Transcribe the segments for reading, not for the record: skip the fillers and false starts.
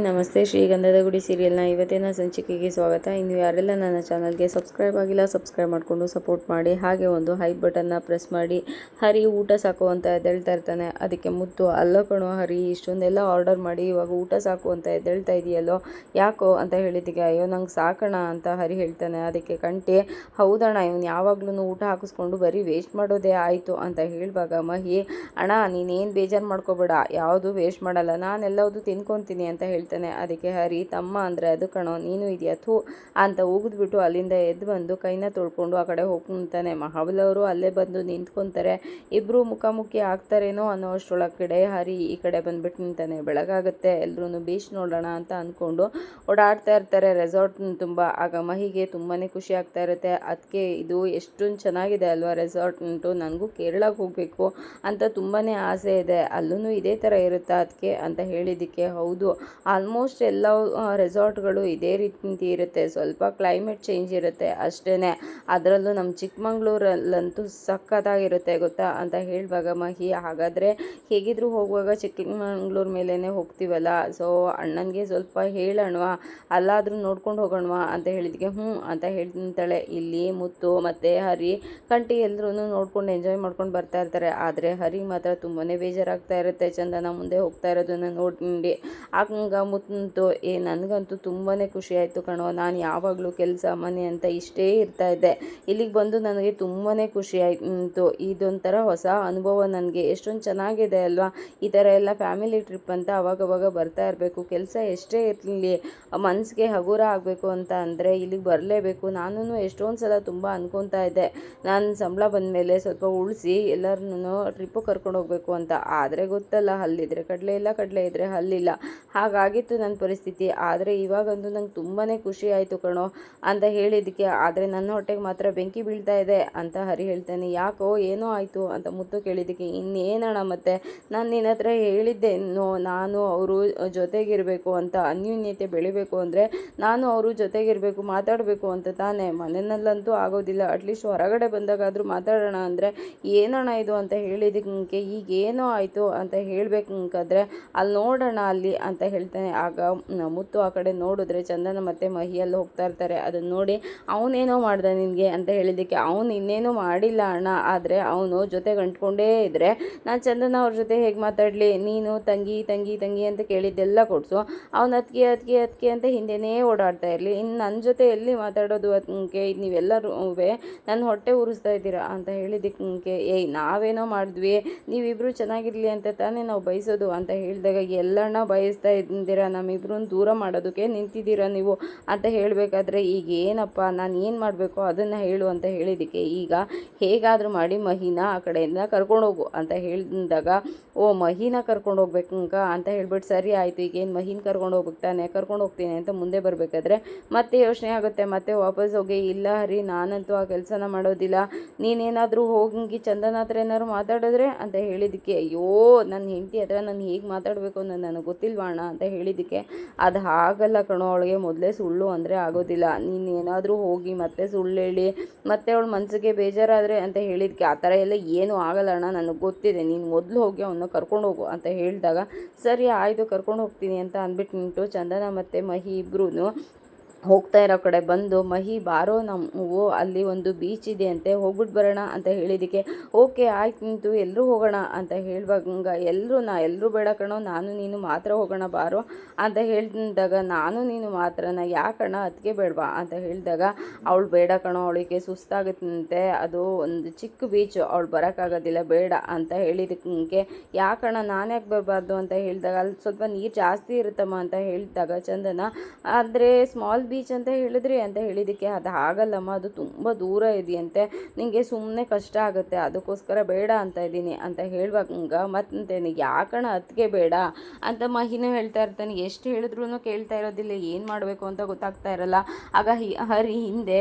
ನಮಸ್ತೆ, ಶ್ರೀಗಂಧದ ಗುಡಿ ಸೀರಿಯಲ್ನ ಇವತ್ತಿನ ಸಂಚಿಕೆಗೆ ಸ್ವಾಗತ. ಇನ್ನು ಯಾರೆಲ್ಲ ನನ್ನ ಚಾನಲ್ಗೆ ಸಬ್ಸ್ಕ್ರೈಬ್ ಆಗಿಲ್ಲ, ಸಬ್ಸ್ಕ್ರೈಬ್ ಮಾಡಿಕೊಂಡು ಸಪೋರ್ಟ್ ಮಾಡಿ. ಹಾಗೆ ಒಂದು ಹೈಪ್ ಬಟನ್ನ ಪ್ರೆಸ್ ಮಾಡಿ. ಹರಿ ಊಟ ಸಾಕು ಅಂತ ಎದ್ದೇಳ್ತಾ ಇರ್ತಾನೆ. ಅದಕ್ಕೆ ಮುತ್ತು, ಅಲ್ಲೋ ಕಣೋ ಹರಿ, ಇಷ್ಟೊಂದೆಲ್ಲ ಆರ್ಡರ್ ಮಾಡಿ ಇವಾಗ ಊಟ ಸಾಕು ಅಂತ ಎದ್ದೇಳ್ತಾ ಇದೆಯಲ್ಲೋ, ಯಾಕೋ ಅಂತ ಹೇಳಿದ್ದಕ್ಕೆ, ಅಯ್ಯೋ ನಂಗೆ ಸಾಕಣ ಅಂತ ಹರಿ ಹೇಳ್ತಾನೆ. ಅದಕ್ಕೆ ಕಂಟಿ, ಹೌದಣ್ಣ, ಇವನು ಯಾವಾಗ್ಲೂ ಊಟ ಹಾಕಿಸ್ಕೊಂಡು ಬರೀ ವೇಸ್ಟ್ ಮಾಡೋದೇ ಆಯಿತು ಅಂತ ಹೇಳುವಾಗ ಮಹಿ, ಅಣ್ಣ ನೀನೇನು ಬೇಜಾರು ಮಾಡ್ಕೋಬೇಡ, ಯಾವುದು ವೇಸ್ಟ್ ಮಾಡಲ್ಲ, ನಾನೆಲ್ಲವುದು ತಿನ್ಕೊತೀನಿ ಅಂತ ಹೇಳ್ತಾನೆ. ಅದಕ್ಕೆ ಹರಿ, ತಮ್ಮ ಅಂದರೆ ಅದು ಕಣೋ, ನೀನು ಇದೆಯಾ ಥೂ ಅಂತ ಉಗಿದ್ಬಿಟ್ಟು ಅಲ್ಲಿಂದ ಎದ್ದು ಬಂದು ಕೈನ ತೊಳ್ಕೊಂಡು ಆ ಕಡೆ ಹೋಗ್ತಾನೆ. ಮಹಾಬಲಿ ಅವರು ಅಲ್ಲೇ ಬಂದು ನಿಂತ್ಕೊತಾರೆ. ಇಬ್ಬರು ಮುಖಾಮುಖಿ ಆಗ್ತಾರೇನೋ ಅನ್ನೋ ಅಷ್ಟರೊಳಗಡೆ ಹರಿ ಈ ಕಡೆ ಬಂದ್ಬಿಟ್ಟು ನಿಂತಾನೆ. ಬೆಳಗಾಗುತ್ತೆ, ಎಲ್ಲರೂ ಬೀಚ್ ನೋಡೋಣ ಅಂತ ಅಂದ್ಕೊಂಡು ಓಡಾಡ್ತಾ ಇರ್ತಾರೆ ರೆಸಾರ್ಟ್ ತುಂಬ. ಆಗ ಮಹಿಗೆ ತುಂಬಾ ಖುಷಿ ಆಗ್ತಾ ಇರುತ್ತೆ. ಅದಕ್ಕೆ ಇದು ಎಷ್ಟೊಂದು ಚೆನ್ನಾಗಿದೆ ಅಲ್ವಾ ರೆಸಾರ್ಟ್ ಉಂಟು, ನನಗೂ ಕೇರಳಕ್ಕೆ ಹೋಗಬೇಕು ಅಂತ ತುಂಬಾ ಆಸೆ ಇದೆ, ಅಲ್ಲೂ ಇದೇ ಥರ ಇರುತ್ತಾ ಅದಕ್ಕೆ ಅಂತ ಹೇಳಿದ್ದಕ್ಕೆ, ಹೌದು ಆಲ್ಮೋಸ್ಟ್ ಎಲ್ಲ ರೆಸಾರ್ಟ್ಗಳು ಇದೇ ರೀತಿ ಇರುತ್ತೆ, ಸ್ವಲ್ಪ ಕ್ಲೈಮೇಟ್ ಚೇಂಜ್ ಇರುತ್ತೆ ಅಷ್ಟೇ, ಅದರಲ್ಲೂ ನಮ್ಮ ಚಿಕ್ಕಮಂಗ್ಳೂರಲ್ಲಂತೂ ಸಖತ್ತಾಗಿರುತ್ತೆ ಗೊತ್ತಾ ಅಂತ ಹೇಳುವಾಗ ಮಹಿ, ಹಾಗಾದರೆ ಹೇಗಿದ್ರು ಹೋಗುವಾಗ ಚಿಕ್ಕಮಂಗ್ಳೂರು ಮೇಲೇ ಹೋಗ್ತೀವಲ್ಲ, ಸೊ ಅಣ್ಣನಿಗೆ ಸ್ವಲ್ಪ ಹೇಳೋಣವಾ, ಅಲ್ಲಾದರೂ ನೋಡ್ಕೊಂಡು ಹೋಗೋಣವಾ ಅಂತ ಹೇಳಿದ್ಗೆ ಹ್ಞೂ ಅಂತ ಹೇಳ್ತಾಳೆ. ಇಲ್ಲಿ ಮುತ್ತು ಮತ್ತು ಹರಿ ಕಂಟಿ ಎಲ್ಲರೂ ನೋಡ್ಕೊಂಡು ಎಂಜಾಯ್ ಮಾಡ್ಕೊಂಡು ಬರ್ತಾ ಇರ್ತಾರೆ. ಆದರೆ ಹರಿ ಮಾತ್ರ ತುಂಬಾ ಬೇಜಾರಾಗ್ತಾ ಇರುತ್ತೆ ಚಂದನ ಮುಂದೆ ಹೋಗ್ತಾ ಇರೋದನ್ನು ನೋಡಿ. ಆಗ ಮುತ್ತು, ನನಗಂತೂ ತುಂಬಾ ಖುಷಿ ಆಯಿತು ಕಣೋ, ನಾನು ಯಾವಾಗಲೂ ಕೆಲಸ ಮನೆ ಅಂತ ಇಷ್ಟೇ ಇರ್ತಾ ಇದ್ದೆ, ಇಲ್ಲಿಗೆ ಬಂದು ನನಗೆ ತುಂಬಾ ಖುಷಿ ಆಯಿತು, ಇದೊಂಥರ ಹೊಸ ಅನುಭವ ನನಗೆ, ಎಷ್ಟೊಂದು ಚೆನ್ನಾಗಿದೆ ಅಲ್ವಾ, ಈ ಥರ ಎಲ್ಲ ಫ್ಯಾಮಿಲಿ ಟ್ರಿಪ್ ಅಂತ ಅವಾಗವಾಗ ಬರ್ತಾ ಇರಬೇಕು, ಕೆಲಸ ಎಷ್ಟೇ ಇರಲಿ ಮನಸ್ಸಿಗೆ ಹಗುರ ಆಗಬೇಕು ಅಂತ ಅಂದರೆ ಇಲ್ಲಿಗೆ ಬರಲೇಬೇಕು. ನಾನು ಎಷ್ಟೊಂದು ಸಲ ತುಂಬ ಅಂದ್ಕೊತಾ ಇದ್ದೆ, ನಾನು ಸಂಬಳ ಬಂದಮೇಲೆ ಸ್ವಲ್ಪ ಉಳಿಸಿ ಎಲ್ಲರನ್ನೂ ಟ್ರಿಪ್ಪು ಕರ್ಕೊಂಡು ಹೋಗಬೇಕು ಅಂತ, ಆದರೆ ಗೊತ್ತಲ್ಲ, ಹಲ್ಲಿದ್ರೆ ಕಡಲೆ ಇಲ್ಲ, ಕಡಲೆ ಇದ್ದರೆ ಹಲ್ಲಿಲ್ಲ, ಹಾಗಾಗಿತ್ತು ನನ್ನ ಪರಿಸ್ಥಿತಿ. ಆದರೆ ಇವಾಗಂತೂ ನಂಗೆ ತುಂಬಾ ಖುಷಿ ಆಯಿತು ಕಣೋ ಅಂತ ಹೇಳಿದ್ದಕ್ಕೆ, ಆದರೆ ನನ್ನ ಹೊಟ್ಟೆಗೆ ಮಾತ್ರ ಬೆಂಕಿ ಬೀಳ್ತಾ ಇದೆ ಅಂತ ಹರಿ ಹೇಳ್ತಾನೆ. ಯಾಕೋ ಏನೋ ಆಯಿತು ಅಂತ ಮುತ್ತು ಕೇಳಿದ್ದಕ್ಕೆ, ಇನ್ನೇನಣ್ಣ ಮತ್ತೆ, ನಾನು ನಿನ್ನ ಹತ್ರ ಹೇಳಿದ್ದೆ ನಾನು ಅವರು ಜೊತೆಗಿರಬೇಕು ಅಂತ, ಅನ್ಯೂನ್ಯತೆ ಬೆಳಿಬೇಕು ಅಂದರೆ ನಾನು ಅವರು ಜೊತೆಗಿರಬೇಕು, ಮಾತಾಡಬೇಕು ಅಂತ ತಾನೇ, ಮನೆಯಲ್ಲಂತೂ ಆಗೋದಿಲ್ಲ, ಅಟ್ಲೀಸ್ಟ್ ಹೊರಗಡೆ ಬಂದಾಗಾದರೂ ಮಾತಾಡೋಣ ಅಂದರೆ ಏನಣ್ಣ ಇದು ಅಂತ ಹೇಳಿದ್ದಕ್ಕೆ, ಈಗೇನೋ ಆಯಿತು ಅಂತ ಹೇಳಬೇಕಾದ್ರೆ ಅಲ್ಲಿ ನೋಡೋಣ ಅಲ್ಲಿ ಅಂತ ಹೇಳ್ತಾನೆ. ಆಗ ಮುತ್ತು ಆ ಕಡೆ ನೋಡಿದ್ರೆ ಚಂದನ ಮತ್ತು ಮಹಿಯಲ್ಲಿ ಹೋಗ್ತಾ ಇರ್ತಾರೆ. ಅದನ್ನು ನೋಡಿ, ಅವನೇನೋ ಮಾಡ್ದ ನಿನಗೆ ಅಂತ ಹೇಳಿದ್ದಕ್ಕೆ, ಅವನು ಇನ್ನೇನೋ ಮಾಡಿಲ್ಲ ಅಣ್ಣ, ಆದರೆ ಅವನು ಜೊತೆಗೆ ಅಂಟ್ಕೊಂಡೇ ಇದ್ದರೆ ನಾನು ಚಂದನ ಅವ್ರ ಜೊತೆ ಹೇಗೆ ಮಾತಾಡಲಿ, ನೀನು ತಂಗಿ ತಂಗಿ ತಂಗಿ ಅಂತ ಕೇಳಿದ್ದೆಲ್ಲ ಕೊಡಿಸು, ಅವನು ಅದಕ್ಕೆ ಅದಕ್ಕೆ ಅದಕ್ಕೆ ಅಂತ ಹಿಂದೆನೇ ಓಡಾಡ್ತಾ ಇರಲಿ, ಇನ್ನು ನನ್ನ ಜೊತೆ ಎಲ್ಲಿ ಮಾತಾಡೋದು ಅದಕ್ಕೆ, ನೀವೆಲ್ಲರೂ ನನ್ನ ಹೊಟ್ಟೆ ಉರಿಸ್ತಾ ಇದ್ದೀರಾ ಅಂತ ಹೇಳಿದ್ದಕ್ಕೆ, ಏಯ್ ನಾವೇನೋ ಮಾಡಿದ್ವಿ, ನೀವಿಬ್ಬರು ಚೆನ್ನಾಗಿರಲಿ ಅಂತ ತಾನೇ ನಾವು ಬಯಸೋದು ಅಂತ ಹೇಳಿದಾಗ, ಎಲ್ಲಣ್ಣ ಬಯಸ್ತಾ ಇದ್ದೀರಾ, ನಮ್ಮಿಬ್ರನ್ನ ದೂರ ಮಾಡೋದಕ್ಕೆ ನಿಂತಿದ್ದೀರಾ ನೀವು ಅಂತ ಹೇಳಬೇಕಾದ್ರೆ, ಈಗ ಏನಪ್ಪ ನಾನು ಏನು ಮಾಡಬೇಕು ಅದನ್ನು ಹೇಳು ಅಂತ ಹೇಳಿದ್ದಕ್ಕೆ, ಈಗ ಹೇಗಾದರೂ ಮಾಡಿ ಮಹಿನ ಆ ಕಡೆಯಿಂದ ಕರ್ಕೊಂಡೋಗು ಅಂತ ಹೇಳಿದಾಗ, ಓ ಮಹಿನ ಕರ್ಕೊಂಡು ಹೋಗ್ಬೇಕು ಅಂತ ಹೇಳ್ಬಿಟ್ಟು, ಸರಿ ಆಯಿತು ಈಗೇನು ಮಹಿನ ಕರ್ಕೊಂಡು ಹೋಗ್ಬೇಕು ತಾನೆ, ಕರ್ಕೊಂಡು ಹೋಗ್ತೀನಿ ಅಂತ ಮುಂದೆ ಬರಬೇಕಾದ್ರೆ ಮತ್ತೆ ಯೋಚನೆ ಆಗುತ್ತೆ, ಮತ್ತೆ ವಾಪಸ್ ಹೋಗಿ, ಇಲ್ಲ ಹರಿ ನಾನಂತೂ ಆ ಕೆಲಸನ ಮಾಡೋದಿಲ್ಲ, ನೀನೇನಾದರೂ ಹೋಗಿ ಚಂದನ ಹತ್ರ ಏನಾದ್ರು ಮಾತಾಡಿದ್ರೆ ಅಂತ ಹೇಳಿದ್ದಕ್ಕೆ, ಅಯ್ಯೋ ನನ್ನ ಹೆಂಡತಿ ಹತ್ರ ನಾನು ಹೇಗೆ ಮಾತಾಡಬೇಕು ಅನ್ನೋದು ನನಗೆ ಗೊತ್ತಿಲ್ವಾಣ ಅಂತ ಹೇಳಿದ್ದಕ್ಕೆ, ಅದು ಹಾಗಲ್ಲ ಕಣೋ, ಅವಳಿಗೆ ಮೊದಲೇ ಸುಳ್ಳು ಅಂದರೆ ಆಗೋದಿಲ್ಲ, ನೀನು ಏನಾದರೂ ಹೋಗಿ ಮತ್ತೆ ಸುಳ್ಳು ಹೇಳಿ ಮತ್ತೆ ಅವಳ ಮನಸ್ಸಿಗೆ ಬೇಜಾರಾದರೆ ಅಂತ ಹೇಳಿದ್ದಕ್ಕೆ, ಆ ಥರ ಎಲ್ಲ ಏನೂ ಆಗಲ್ಲ ಅಣ್ಣ, ನನಗೆ ಗೊತ್ತಿದೆ, ನೀನು ಮೊದಲು ಹೋಗಿ ಅವನ್ನ ಕರ್ಕೊಂಡು ಹೋಗು ಅಂತ ಹೇಳಿದಾಗ, ಸರಿ ಆಯಿತು ಕರ್ಕೊಂಡು ಹೋಗ್ತೀನಿ ಅಂತ ಅಂದ್ಬಿಟ್ಟು ನಿಂತು ಚಂದನ ಮತ್ತು ಮಹಿ ಇಬ್ಬರೂ ಹೋಗ್ತಾ ಇರೋ ಕಡೆ ಬಂದು, ಮಹಿ ಬಾರೋ ನಾವು ಅಲ್ಲಿ ಒಂದು ಬೀಚ್ ಇದೆ ಅಂತೆ, ಹೋಗ್ಬಿಟ್ಟು ಬರೋಣ ಅಂತ ಹೇಳಿದ್ದಕ್ಕೆ, ಓಕೆ ಆಯ್ತು ನಿಂತು ಎಲ್ಲರೂ ಹೋಗೋಣ ಅಂತ ಹೇಳುವಾಗ, ಎಲ್ಲರೂ ಬೇಡ ಕಣೋ, ನಾನು ನೀನು ಮಾತ್ರ ಹೋಗೋಣ ಬಾರೋ ಅಂತ ಹೇಳಿದಾಗ, ನಾನು ನೀನು ಮಾತ್ರನ ಯಾಕಣ್ಣ ಅದಕ್ಕೆ ಬೇಡವಾ ಅಂತ ಹೇಳಿದಾಗ, ಅವಳು ಬೇಡ ಕಣೋ, ಅವಳಿಗೆ ಸುಸ್ತಾಗುತ್ತಂತೆ, ಅದು ಒಂದು ಚಿಕ್ಕ ಬೀಚು, ಅವಳು ಬರೋಕ್ಕಾಗೋದಿಲ್ಲ ಬೇಡ ಅಂತ ಹೇಳಿದ್ದಕ್ಕೆ, ಯಾಕಣ್ಣ ನಾನು ಯಾಕೆ ಬರಬಾರ್ದು ಅಂತ ಹೇಳಿದಾಗ, ಅಲ್ಲಿ ಸ್ವಲ್ಪ ನೀರು ಜಾಸ್ತಿ ಇರುತ್ತಮ್ಮ ಅಂತ ಹೇಳಿದಾಗ ಚಂದನ, ಆದರೆ ಸ್ಮಾಲ್ ಬೀಚ್ ಅಂತ ಹೇಳಿದ್ರಿ ಅಂತ ಹೇಳಿದ್ದಕ್ಕೆ, ಅದು ಆಗಲ್ಲಮ್ಮ, ಅದು ತುಂಬ ದೂರ ಇದೆಯಂತೆ, ನಿಮಗೆ ಸುಮ್ಮನೆ ಕಷ್ಟ ಆಗುತ್ತೆ, ಅದಕ್ಕೋಸ್ಕರ ಬೇಡ ಅಂತ ಇದ್ದೀನಿ ಅಂತ ಹೇಳುವಾಗ, ಮತ್ತೆ ಯಾಕಣ ಅದಕ್ಕೆ ಬೇಡ ಅಂತ ಮಹಿನೂ ಹೇಳ್ತಾ ಇರ್ತಾನೆ. ಎಷ್ಟು ಹೇಳಿದ್ರೂ ಕೇಳ್ತಾ ಇರೋದಿಲ್ಲ, ಏನು ಮಾಡಬೇಕು ಅಂತ ಗೊತ್ತಾಗ್ತಾ ಇರಲ್ಲ. ಆಗ ಹರಿ ಹಿಂದೆ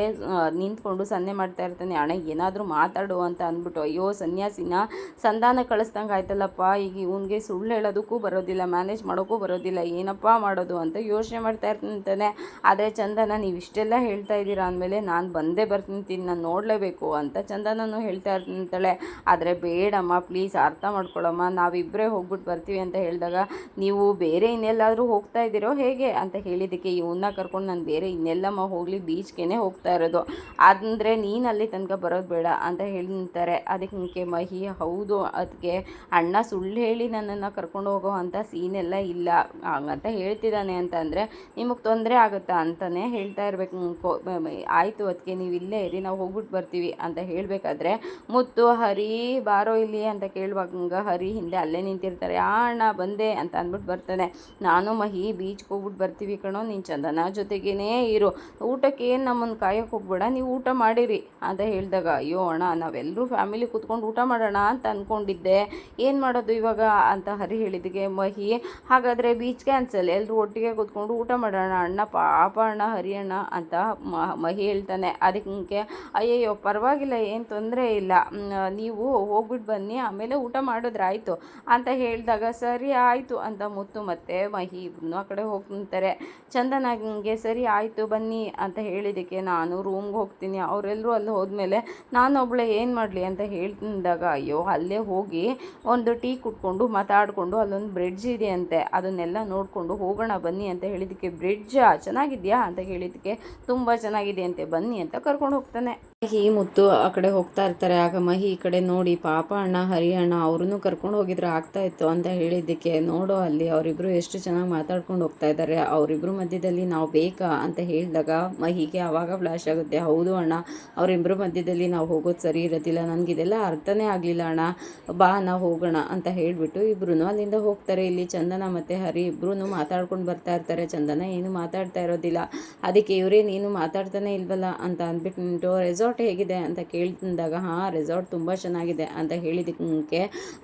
ನಿಂತ್ಕೊಂಡು ಸನ್ನೆ ಮಾಡ್ತಾ ಇರ್ತಾನೆ, ಅಣ್ಣ ಏನಾದರೂ ಮಾತಾಡು ಅಂತ ಅಂದ್ಬಿಟ್ಟು, ಅಯ್ಯೋ ಸನ್ಯಾಸಿನ ಸಂಧಾನ ಕಳಿಸ್ದಂಗೆ ಆಯ್ತಲ್ಲಪ್ಪ, ಈಗ ಇವನಿಗೆ ಸುಳ್ಳು ಹೇಳೋದಕ್ಕೂ ಬರೋದಿಲ್ಲ, ಮ್ಯಾನೇಜ್ ಮಾಡೋಕ್ಕೂ ಬರೋದಿಲ್ಲ, ಏನಪ್ಪ ಮಾಡೋದು ಅಂತ ಯೋಚನೆ ಮಾಡ್ತಾ ಇರ್ತಾನೆ. ಆದರೆ ಚಂದನ ನೀವು ಇಷ್ಟೆಲ್ಲ ಹೇಳ್ತಾ ಇದ್ದೀರಾ ಅಂದಮೇಲೆ ನಾನು ಬಂದೇ ಬರ್ತೀನಿ, ನಾನು ನೋಡಲೇಬೇಕು ಅಂತ ಚಂದನೂ ಹೇಳ್ತಾ ಇರ್ತಾಳೆ. ಆದರೆ ಬೇಡಮ್ಮ ಪ್ಲೀಸ್ ಅರ್ಥ ಮಾಡ್ಕೊಳಮ್ಮ, ನಾವಿಬ್ಬರೇ ಹೋಗ್ಬಿಟ್ಟು ಬರ್ತೀವಿ ಅಂತ ಹೇಳಿದಾಗ ನೀವು ಬೇರೆ ಇನ್ನೆಲ್ಲಾದರೂ ಹೋಗ್ತಾ ಇದ್ದೀರೋ ಹೇಗೆ ಅಂತ ಹೇಳಿದ್ದಕ್ಕೆ ಇವನ್ನ ಕರ್ಕೊಂಡು ನಾನು ಬೇರೆ ಇನ್ನೆಲ್ಲಮ್ಮ ಹೋಗಲಿ ಬೀಚ್ಗೆ ಹೋಗ್ತಾ ಇರೋದು, ಅಂದರೆ ನೀನು ಅಲ್ಲಿ ತನಕ ಬರೋದು ಬೇಡ ಅಂತ ಹೇಳ್ತಾರೆ. ಅದಕ್ಕೆ ಮಹಿ ಹೌದು ಅದಕ್ಕೆ ಅಣ್ಣ ಸುಳ್ಳು ಹೇಳಿ ನನ್ನನ್ನು ಕರ್ಕೊಂಡು ಹೋಗೋ ಅಂಥ ಸೀನೆಲ್ಲ ಇಲ್ಲ ಹಂಗಂತ ಹೇಳ್ತಿದ್ದಾನೆ ಅಂತ ಅಂದರೆ ನಿಮಗೆ ತೊಂದರೆ ಆಗುತ್ತಾ ಅಂತಲೇ ಹೇಳ್ತಾ ಇರಬೇಕು. ಆಯಿತು ಅದಕ್ಕೆ ನೀವು ಇಲ್ಲೇ ಇರಿ, ನಾವು ಹೋಗ್ಬಿಟ್ಟು ಬರ್ತೀವಿ ಅಂತ ಹೇಳಬೇಕಾದ್ರೆ ಮುತ್ತು ಹರಿ ಬಾರೋ ಇಲ್ಲಿ ಅಂತ ಕೇಳುವಾಗ ಹರಿ ಹಿಂದೆ ಅಲ್ಲೇ ನಿಂತಿರ್ತಾರೆ. ಅಣ್ಣ ಬಂದೆ ಅಂತ ಅಂದ್ಬಿಟ್ಟು ಬರ್ತಾನೆ. ನಾನು ಮಹಿ ಬೀಚ್ಗೆ ಹೋಗ್ಬಿಟ್ಟು ಬರ್ತೀವಿ ಕಣೋ, ನೀನು ಚಂದನ ಜೊತೆಗೇ ಇರು, ಊಟಕ್ಕೆ ಏನು ನಮ್ಮನ್ನು ಕಾಯೋಕ್ಕೆ ಹೋಗ್ಬೇಡ, ನೀವು ಊಟ ಮಾಡಿರಿ ಅಂತ ಹೇಳಿದಾಗ ಅಯ್ಯೋ ಅಣ್ಣ ನಾವೆಲ್ಲರೂ ಫ್ಯಾಮಿಲಿ ಕೂತ್ಕೊಂಡು ಊಟ ಮಾಡೋಣ ಅಂತ ಅಂದ್ಕೊಂಡಿದ್ದೆ, ಏನು ಮಾಡೋದು ಇವಾಗ ಅಂತ ಹರಿ ಹೇಳಿದ್ದಕ್ಕೆ ಮಹಿ ಹಾಗಾದರೆ ಬೀಚ್ ಕ್ಯಾನ್ಸಲ್, ಎಲ್ಲರೂ ಒಟ್ಟಿಗೆ ಕೂತ್ಕೊಂಡು ಊಟ ಮಾಡೋಣ ಅಣ್ಣ, ಪಾಪ ಅಣ್ಣ ಹರಿ ಅಣ್ಣ ಅಂತ ಮಹಿ ಹೇಳ್ತಾನೆ. ಅದಕ್ಕೆ ಅಯ್ಯಯ್ಯೋ ಪರವಾಗಿಲ್ಲ ಏನು ತೊಂದರೆ ಇಲ್ಲ, ನೀವು ಹೋಗ್ಬಿಟ್ಟು ಬನ್ನಿ ಆಮೇಲೆ ಊಟ ಮಾಡಿದ್ರಾಯ್ತು ಅಂತ ಹೇಳಿದಾಗ ಸರಿ ಆಯಿತು ಅಂತ ಮುತ್ತು ಮತ್ತು ಮಹಿ ಇಬ್ಬರೂ ಆ ಕಡೆ ಹೋಗ್ತಾರೆ. ಚಂದನಾಗೆ ಸರಿ ಆಯಿತು ಬನ್ನಿ ಅಂತ ಹೇಳಿದ್ದಕ್ಕೆ ನಾನು ರೂಮ್ಗೆ ಹೋಗ್ತೀನಿ, ಅವರೆಲ್ಲರೂ ಅಲ್ಲಿ ಹೋದ್ಮೇಲೆ ನಾನೊಬ್ಳೆ ಏನು ಮಾಡಲಿ ಅಂತ ಹೇಳ್ತಿದ್ದಾಗ ಅಯ್ಯೋ ಅಲ್ಲೇ ಹೋಗಿ ಒಂದು ಟೀ ಕುಟ್ಕೊಂಡು ಮಾತಾಡಿಕೊಂಡು ಅಲ್ಲೊಂದು ಬ್ರಿಡ್ಜ್ ಇದೆ ಅಂತೆ, ಅದನ್ನೆಲ್ಲ ನೋಡಿಕೊಂಡು ಹೋಗೋಣ ಬನ್ನಿ ಅಂತ ಹೇಳಿದ್ದಕ್ಕೆ ಬ್ರಿಡ್ಜಾ ಚೆನ್ನಾಗಿದೆಯಾ ಅಂತ ಹೇಳಿದ್ದಕ್ಕೆ ತುಂಬ ಚೆನ್ನಾಗಿದೆ ಅಂತೆ ಬನ್ನಿ ಅಂತ ಕರ್ಕೊಂಡು ಹೋಗ್ತಾನೆ. ಮಹಿ ಮುತ್ತು ಆ ಕಡೆ ಹೋಗ್ತಾ ಇರ್ತಾರೆ. ಆಗ ಮಹಿ ಈ ಕಡೆ ನೋಡಿ ಪಾಪ ಅಣ್ಣ ಹರಿ ಅಣ್ಣ ಅವ್ರನ್ನೂ ಕರ್ಕೊಂಡು ಹೋಗಿದ್ರೆ ಆಗ್ತಾ ಇತ್ತು ಅಂತ ಹೇಳಿದ್ದಕ್ಕೆ ನೋಡೋ ಅಲ್ಲಿ ಅವರಿಬ್ಬರು ಎಷ್ಟು ಚೆನ್ನಾಗಿ ಮಾತಾಡ್ಕೊಂಡು ಹೋಗ್ತಾ ಇದ್ದಾರೆ, ಅವರಿಬ್ಬರು ಮಧ್ಯದಲ್ಲಿ ನಾವು ಬೇಕಾ ಅಂತ ಹೇಳಿದಾಗ ಮಹಿಗೆ ಆವಾಗ ಫ್ಲ್ಯಾಶ್ ಆಗುತ್ತೆ. ಹೌದು ಅಣ್ಣ ಅವರಿಬ್ಬರು ಮಧ್ಯದಲ್ಲಿ ನಾವು ಹೋಗೋದು ಸರಿ ಇರೋದಿಲ್ಲ, ನನಗಿದೆಲ್ಲ ಅರ್ಥನೇ ಆಗಲಿಲ್ಲ ಅಣ್ಣ, ಬಾ ನಾವು ಹೋಗೋಣ ಅಂತ ಹೇಳಿಬಿಟ್ಟು ಇಬ್ಬರೂ ಅಲ್ಲಿಂದ ಹೋಗ್ತಾರೆ. ಇಲ್ಲಿ ಚಂದನ ಮತ್ತು ಹರಿ ಇಬ್ಬರೂ ಮಾತಾಡ್ಕೊಂಡು ಬರ್ತಾ ಇರ್ತಾರೆ. ಚಂದನ ಏನು ಮಾತಾಡ್ತಾ ಇರೋದಿಲ್ಲ. ಅದಕ್ಕೆ ಇವರೇ ನೀನು ಮಾತಾಡ್ತಾನೆ ಇಲ್ವಲ್ಲ ಅಂತ ಅಂದ್ಬಿಟ್ಟು ರೆಸಾರ್ಟ್ ಹೇಗಿದೆ ಅಂತ ಕೇಳ್ತಿದ್ದಾಗ ಹಾಂ ರೆಸಾರ್ಟ್ ತುಂಬ ಚೆನ್ನಾಗಿದೆ ಅಂತ ಹೇಳಿದ್ದಕ್ಕೆ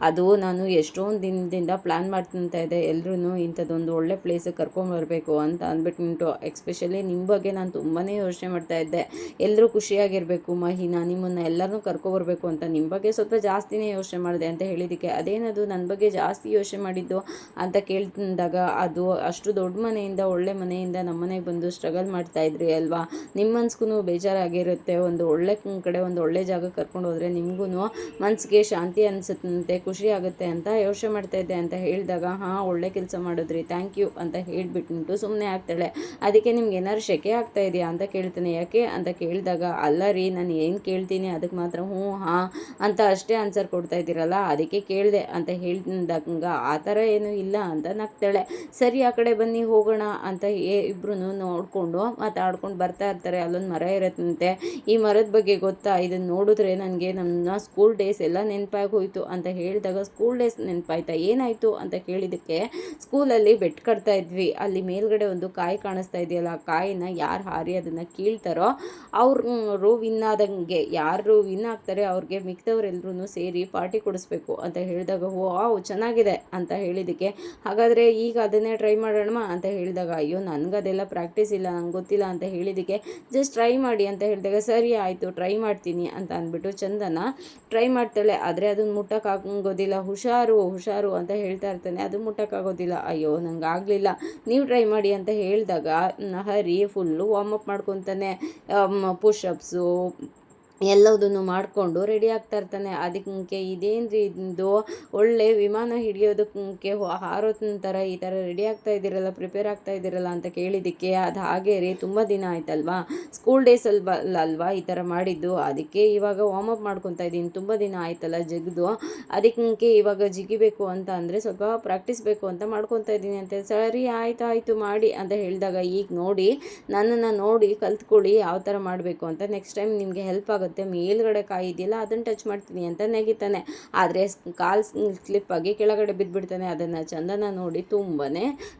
ಅದು ನಾನು ಎಷ್ಟೊಂದು ದಿನದಿಂದ ಪ್ಲ್ಯಾನ್ ಮಾಡ್ತಾ ಇದ್ದೆ, ಎಲ್ಲರೂ ಇಂಥದ್ದೊಂದು ಒಳ್ಳೆ ಪ್ಲೇಸಿಗೆ ಕರ್ಕೊಂಬರ್ಬೇಕು ಅಂತ ಅಂದ್ಬಿಟ್ಟು ಎಕ್ಸ್ಪೆಷಲಿ ನಿಮ್ಮ ಬಗ್ಗೆ ನಾನು ತುಂಬಾ ಯೋಚನೆ ಮಾಡ್ತಾ ಇದ್ದೆ, ಎಲ್ಲರೂ ಖುಷಿಯಾಗಿರಬೇಕು ಮಹಿನಾ, ನಿಮ್ಮನ್ನು ಎಲ್ಲರನ್ನೂ ಕರ್ಕೊಬರ್ಬೇಕು ಅಂತ ನಿಮ್ಮ ಬಗ್ಗೆ ಸ್ವಲ್ಪ ಜಾಸ್ತಿನೇ ಯೋಚನೆ ಮಾಡಿದೆ ಅಂತ ಹೇಳಿದ್ದಕ್ಕೆ ಅದೇನದು ನನ್ನ ಬಗ್ಗೆ ಜಾಸ್ತಿ ಯೋಚನೆ ಮಾಡಿದ್ದು ಅಂತ ಕೇಳ್ತಿದ್ದಾಗ ಅದು ಅಷ್ಟು ದೊಡ್ಡ ಮನೆಯಿಂದ ಒಳ್ಳೆ ಮನೆಯಿಂದ ನಮ್ಮ ಮನೆಗೆ ಬಂದು ಸ್ಟ್ರಗಲ್ ಮಾಡ್ತಾ ಇದ್ರಿ ಅಲ್ವಾ, ನಿಮ್ಮ ಮನ್ಸಿಗೂ ಬೇಜಾರಾಗಿರುತ್ತೆ, ಒಂದು ಒಳ್ಳೆ ಕಡೆ ಒಂದು ಒಳ್ಳೆ ಜಾಗ ಕರ್ಕೊಂಡು ಹೋದರೆ ನಿಮಗೂ ಮನಸ್ಸಿಗೆ ಶಾಂತಿ ಅನಿಸುತ್ತೆ, ಖುಷಿ ಆಗುತ್ತೆ ಅಂತ ಯೋಚನೆ ಮಾಡ್ತಾ ಇದ್ದೆ ಅಂತ ಹೇಳಿದಾಗ ಹಾಂ ಒಳ್ಳೆ ಕೆಲಸ ಮಾಡಿದ್ರಿ ಥ್ಯಾಂಕ್ ಯು ಅಂತ ಹೇಳಿಬಿಟ್ಟು ಸುಮ್ಮನೆ ಆಗ್ತಾಳೆ. ಅದಕ್ಕೆ ನಿಮ್ಗೆ ಏನಾದ್ರು ಶೆಕೆ ಆಗ್ತಾ ಇದೆಯಾ ಅಂತ ಕೇಳ್ತಾನೆ. ಯಾಕೆ ಅಂತ ಕೇಳಿದಾಗ ಅಲ್ಲ ರೀ ನಾನು ಏನು ಕೇಳ್ತೀನಿ ಅದಕ್ಕೆ ಮಾತ್ರ ಹ್ಞೂ ಹಾಂ ಅಂತ ಅಷ್ಟೇ ಆನ್ಸರ್ ಕೊಡ್ತಾ ಇದ್ದೀರಲ್ಲ ಅದಕ್ಕೆ ಕೇಳಿದೆ ಅಂತ ಹೇಳಿದಾಗ ಆ ಥರ ಏನೂ ಇಲ್ಲ ಅಂತ ನಗ್ತಾಳೆ. ಸರಿ ಆ ಕಡೆ ಬನ್ನಿ ಹೋಗೋಣ ಅಂತ ಇಬ್ಬರೂ ನೋಡಿಕೊಂಡು ಮಾತಾಡ್ಕೊಂಡು ಬರ್ತಾ ಇರ್ತಾರೆ. ಅಲ್ಲೊಂದು ಮರ ಇರುತ್ತಂತೆ, ಈ ಮರದ ಬಗ್ಗೆ ಗೊತ್ತಾ, ಇದನ್ನು ನೋಡಿದ್ರೆ ನನಗೆ ನಮ್ಮ ಸ್ಕೂಲ್ ಡೇಸ್ ಎಲ್ಲ ನೆನಪಾಗಿ ಹೋಯಿತು ಅಂತ ಹೇಳಿದಾಗ ಸ್ಕೂಲ್ ಡೇಸ್ ನೆನಪಾಯ್ತಾ ಏನಾಯಿತು ಅಂತ ಕೇಳಿದ್ದಕ್ಕೆ ಸ್ಕೂಲಲ್ಲಿ ಬೆಟ್ ಕಟ್ತಾ ಇದ್ವಿ, ಅಲ್ಲಿ ಮೇಲ್ಗಡೆ ಒಂದು ಕಾಯಿ ಕಾಣಿಸ್ತಾ ಇದೆಯಲ್ಲ ಆ ಕಾಯಿನ ಯಾರು ಹಾರಿ ಅದನ್ನು ಕೀಳ್ತಾರೋ ಅವರು ವಿನ್ ಆದಂಗೆ, ಯಾರು ವಿನ್ ಆಗ್ತಾರೆ ಅವ್ರಿಗೆ ಮಿಕ್ದವರೆಲ್ಲರೂ ಸೇರಿ ಪಾರ್ಟಿ ಕೊಡಿಸ್ಬೇಕು ಅಂತ ಹೇಳಿದಾಗ ಓ ಚೆನ್ನಾಗಿದೆ ಅಂತ ಹೇಳಿದ್ದಕ್ಕೆ ಹಾಗಾದರೆ ಈಗ ಅದನ್ನೇ ಟ್ರೈ ಮಾಡೋಣ ಅಂತ ಹೇಳಿದಾಗ ಅಯ್ಯೋ ನನಗದೆಲ್ಲ ಪ್ರಾಕ್ಟೀಸ್ ಇಲ್ಲ ನಂಗೆ ಗೊತ್ತಿಲ್ಲ ಅಂತ ಹೇಳಿದ್ದಕ್ಕೆ ಜಸ್ಟ್ ಟ್ರೈ ಮಾಡಿ ಅಂತ ಹೇಳಿದಾಗ ಸರಿ ಆಯಿತು ಟ್ರೈ ಮಾಡ್ತೀನಿ ಅಂತ ಅಂದ್ಬಿಟ್ಟು ಚಂದನ ಟ್ರೈ ಮಾಡ್ತಾಳೆ. ಆದರೆ ಅದನ್ನು ಮುಟ್ಟಕ್ಕಾಗೋದಿಲ್ಲ, ಹುಷಾರು ಹುಷಾರು ಅಂತ ಹೇಳ್ತಾ ಇರ್ತಾನೆ, ಅದು ಮುಟ್ಟಕ್ಕಾಗೋದಿಲ್ಲ. ಅಯ್ಯೋ ನಂಗೆ ಆಗಲಿಲ್ಲ ನೀವು ಟ್ರೈ ಮಾಡಿ ಅಂತ ಹೇಳಿದಾಗ ಹರಿ ಫುಲ್ಲು ವಾರ್ಮಪ್ ಮಾಡ್ಕೊತಾನೆ, ಪುಷಪ್ಸು ಎಲ್ಲದನ್ನು ಮಾಡಿಕೊಂಡು ರೆಡಿ ಆಗ್ತಾ ಇರ್ತಾನೆ. ಅದಕ್ಕೆ ಇದೇನು ರೀ ಇದು ಒಳ್ಳೆ ವಿಮಾನ ಹಿಡಿಯೋದಕ್ಕೆ ಹಾರೋ ಥರ ಈ ಥರ ರೆಡಿ ಆಗ್ತಾ ಇದ್ದೀರಲ್ಲ ಪ್ರಿಪೇರ್ ಆಗ್ತಾ ಇದ್ದೀರಲ್ಲ ಅಂತ ಕೇಳಿದ್ದಕ್ಕೆ ಅದು ಹಾಗೆ ರೀ ತುಂಬ ದಿನ ಆಯ್ತಲ್ವಾ, ಸ್ಕೂಲ್ ಡೇಸ್ ಅಲ್ವಾ ಈ ಥರ ಮಾಡಿದ್ದು, ಅದಕ್ಕೆ ಇವಾಗ ವಾರ್ಮಪ್ ಮಾಡ್ಕೊತಾ ಇದ್ದೀನಿ, ತುಂಬ ದಿನ ಆಯ್ತಲ್ಲ ಜಗ್ದು, ಅದಕ್ಕೆ ಇವಾಗ ಜಿಗಿಬೇಕು ಅಂತ ಅಂದರೆ ಸ್ವಲ್ಪ ಪ್ರಾಕ್ಟೀಸ್ ಬೇಕು ಅಂತ ಮಾಡ್ಕೊತಾ ಇದ್ದೀನಿ ಅಂತ. ಸರಿ ಆಯಿತು ಮಾಡಿ ಅಂತ ಹೇಳಿದಾಗ ಈಗ ನೋಡಿ ನನ್ನನ್ನು ನೋಡಿ ಕಲ್ತ್ಕೊಳ್ಳಿ ಯಾವ ಥರ ಮಾಡಬೇಕು ಅಂತ, ನೆಕ್ಸ್ಟ್ ಟೈಮ್ ನಿಮಗೆ ಹೆಲ್ಪ್ ಆಗುತ್ತೆ, ಮೇಲ್ಗಡೆ ಕಾಯಿ ಇದೆಯಲ್ಲ ಅದನ್ನು ಟಚ್ ಮಾಡ್ತೀನಿ ಅಂತ ನೆಗಿತಾನೆ. ಆದರೆ ಕಾಲ್ ಸ್ಲಿಪ್ ಆಗಿ ಕೆಳಗಡೆ ಬಿದ್ದುಬಿಡ್ತಾನೆ. ಅದನ್ನು ಚಂದನ ನೋಡಿ ತುಂಬಾ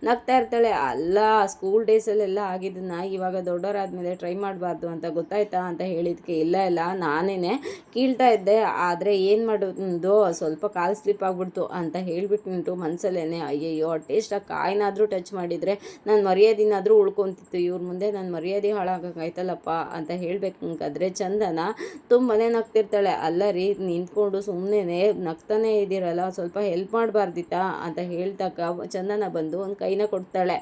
ನಗ್ತಾ ಇರ್ತಾಳೆ. ಅಲ್ಲ ಸ್ಕೂಲ್ ಡೇಸಲ್ಲೆಲ್ಲ ಆಗಿದ್ದನ್ನ ಇವಾಗ ದೊಡ್ಡವರಾದ್ಮೇಲೆ ಟ್ರೈ ಮಾಡಬಾರ್ದು ಅಂತ ಗೊತ್ತಾಯ್ತಾ ಅಂತ ಹೇಳಿದಕ್ಕೆ ಇಲ್ಲ ನಾನೇ ಕೀಳ್ತಾ ಇದ್ದೆ, ಆದರೆ ಏನು ಮಾಡೋದು ಸ್ವಲ್ಪ ಕಾಲ್ ಸ್ಲಿಪ್ ಆಗಿಬಿಡ್ತು ಅಂತ ಹೇಳಿಬಿಟ್ಟು ಮನಸ್ಸಲ್ಲೇ ಅಯ್ಯಯ್ಯೋ ಅಟ್ಲೀಸ್ಟ್ ಆ ಕಾಯಿನಾದರೂ ಟಚ್ ಮಾಡಿದರೆ ನಾನು ಮರ್ಯಾದಿನಾದರೂ ಉಳ್ಕೊತಿತ್ತು, ಇವ್ರ ಮುಂದೆ ನನ್ನ ಮರ್ಯಾದೆ ಹಾಳಾಗಕ್ಕಾಯ್ತಲ್ಲಪ್ಪ ಅಂತ ಹೇಳಬೇಕಾದ್ರೆ ಚಂದನ ತುಂಬಾ ನಗ್ತಿರ್ತಾಳೆ. ಅಲ್ಲ ರೀ, ನಿಂತ್ಕೊಂಡು ಸುಮ್ಮನೆ ನಗ್ತಾನೆ ಇದ್ದೀರಲ್ಲ, ಸ್ವಲ್ಪ ಹೆಲ್ಪ್ ಮಾಡಬಾರ್ದಿತ್ತಾ ಅಂತ ಹೇಳ್ತಕ್ಕ ಚಂದನ ಬಂದು ಒಂದು ಕೈನ ಕೊಡ್ತಾಳೆ.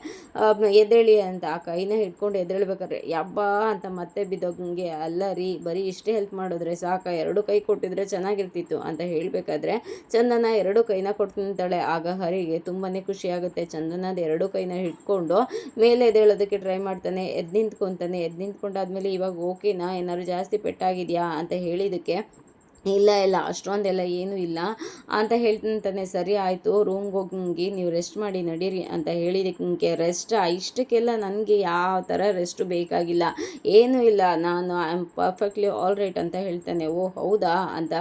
ಎದ್ದೇಳಿ ಅಂತ ಆ ಕೈನ ಹಿಡ್ಕೊಂಡು ಎದ್ದೇಳ್ಬೇಕಾದ್ರೆ ಯಬ್ಬಾ ಅಂತ ಮತ್ತೆ ಬಿದ್ದೋಗಂಗೆ. ಅಲ್ಲ ರೀ, ಬರೀ ಇಷ್ಟೇ ಹೆಲ್ಪ್ ಮಾಡಿದ್ರೆ ಸಾಕ, 2 ಕೈ ಕೊಟ್ಟಿದ್ರೆ ಚೆನ್ನಾಗಿರ್ತಿತ್ತು ಅಂತ ಹೇಳಬೇಕಾದ್ರೆ ಚಂದನ 2 ಕೈನ ಕೊಡ್ತಿಂತಾಳೆ. ಆಗ ಹರಿಗೆ ತುಂಬಾ ಖುಷಿಯಾಗುತ್ತೆ. ಚಂದನದ 2 ಕೈನ ಹಿಡ್ಕೊಂಡು ಮೇಲೆ ಎದ್ದೇಳೋದಕ್ಕೆ ಟ್ರೈ ಮಾಡ್ತಾನೆ. ಎದ್ದು ನಿಂತ್ಕೊಂಡಾದ್ಮೇಲೆ ಇವಾಗ ಓಕೆನಾ, ಏನಾದ್ರು ಜಾಸ್ತಿ ಪೆಟ್ಟಾಗಿದೆಯಾ ಅಂತ ಹೇಳಿದ್ದಕ್ಕೆ ಇಲ್ಲ ಅಷ್ಟೊಂದೆಲ್ಲ ಏನೂ ಇಲ್ಲ ಅಂತ ಹೇಳ್ತಾನೆ. ಸರಿ ಆಯಿತು, ರೂಮ್ಗೆ ಹೋಗಿ ನೀವು ರೆಸ್ಟ್ ಮಾಡಿ ನಡೀರಿ ಅಂತ ಹೇಳಿದಕ್ಕೆ ಇಷ್ಟಕ್ಕೆಲ್ಲ ನನಗೆ ಯಾವ ಥರ ರೆಸ್ಟು ಬೇಕಾಗಿಲ್ಲ, ಏನೂ ಇಲ್ಲ, ನಾನು I am perfectly all right ಅಂತ ಹೇಳ್ತಾನೆ. ಓ ಹೌದಾ ಅಂತ,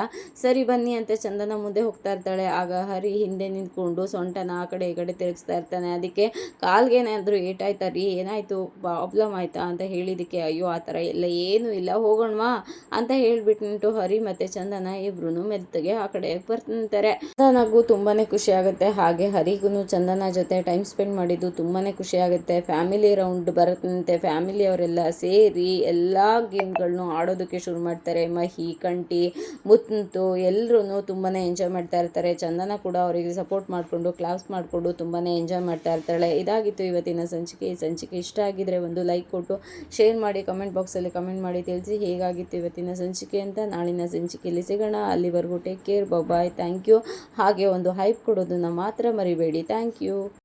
ಸರಿ ಬನ್ನಿ ಅಂತ ಚಂದನ ಮುಂದೆ ಹೋಗ್ತಾ ಇರ್ತಾಳೆ. ಆಗ ಹರಿ ಹಿಂದೆ ನಿಂತ್ಕೊಂಡು ಸೊಂಟನ ಆ ಕಡೆ ಈ ಕಡೆ ತಿರುಗಿಸ್ತಾ ಇರ್ತಾನೆ. ಅದಕ್ಕೆ ಕಾಲ್ಗೇನಾದರೂ ಏಟಾಯ್ತಾ ರೀ, ಏನಾಯಿತು, ಪ್ರಾಬ್ಲಮ್ ಆಯಿತಾ ಅಂತ ಹೇಳಿದ್ದಕ್ಕೆ ಅಯ್ಯೋ ಆ ಥರ ಎಲ್ಲ ಏನೂ ಇಲ್ಲ, ಹೋಗೋಣವಾ ಅಂತ ಹೇಳಿಬಿಟ್ಟು ಹರಿ ಮತ್ತು ಚಂದನ ಇಬ್ರು ಮೆತ್ತಗೆ ಆ ಕಡೆ ಬರ್ತಾರೆ. ಚಂದನಗೂ ತುಂಬಾನೇ ಖುಷಿ ಆಗುತ್ತೆ. ಹಾಗೆ ಹರಿಗೂ ಚಂದನ ಜೊತೆ ಟೈಮ್ ಸ್ಪೆಂಡ್ ಮಾಡಿದ್ದು ತುಂಬಾನೇ ಖುಷಿ ಆಗುತ್ತೆ. ಫ್ಯಾಮಿಲಿ ರೌಂಡ್ ಬರುತ್ತಂತೆ, ಫ್ಯಾಮಿಲಿ ಅವರೆಲ್ಲ ಸೇರಿ ಎಲ್ಲ ಗೇಮ್ಗಳನ್ನು ಆಡೋದಕ್ಕೆ ಶುರು ಮಾಡ್ತಾರೆ. ಮಹಿ, ಕಂಟಿ, ಮುತ್ತು ಎಲ್ಲರೂ ತುಂಬಾನೇ ಎಂಜಾಯ್ ಮಾಡ್ತಾ ಇರ್ತಾರೆ. ಚಂದನ ಕೂಡ ಅವರಿಗೆ ಸಪೋರ್ಟ್ ಮಾಡಿಕೊಂಡು ಕ್ಲಾಸ್ ಮಾಡಿಕೊಂಡು ತುಂಬಾನೇ ಎಂಜಾಯ್ ಮಾಡ್ತಾ ಇರ್ತಾಳೆ. ಇದಾಗಿತ್ತು ಇವತ್ತಿನ ಸಂಚಿಕೆ. ಈ ಸಂಚಿಕೆ ಇಷ್ಟ ಆಗಿದ್ರೆ ಒಂದು ಲೈಕ್ ಕೊಟ್ಟು ಶೇರ್ ಮಾಡಿ, ಕಮೆಂಟ್ ಬಾಕ್ಸಲ್ಲಿ ಕಮೆಂಟ್ ಮಾಡಿ ತಿಳಿಸಿ ಹೇಗಾಗಿತ್ತು ಇವತ್ತಿನ ಸಂಚಿಕೆ ಅಂತ. ನಾಳಿನ ಸಂಚಿಕೆಯಲ್ಲಿ ಸಿಗೋಣ. ಅಲ್ಲಿವರೆಗೂ take care, bye, thank you. ಹಾಗೆ ಒಂದು ಹೈಪ್ ಕೊಡೋದನ್ನು ಮಾತ್ರ ಮರಿಬೇಡಿ. Thank you.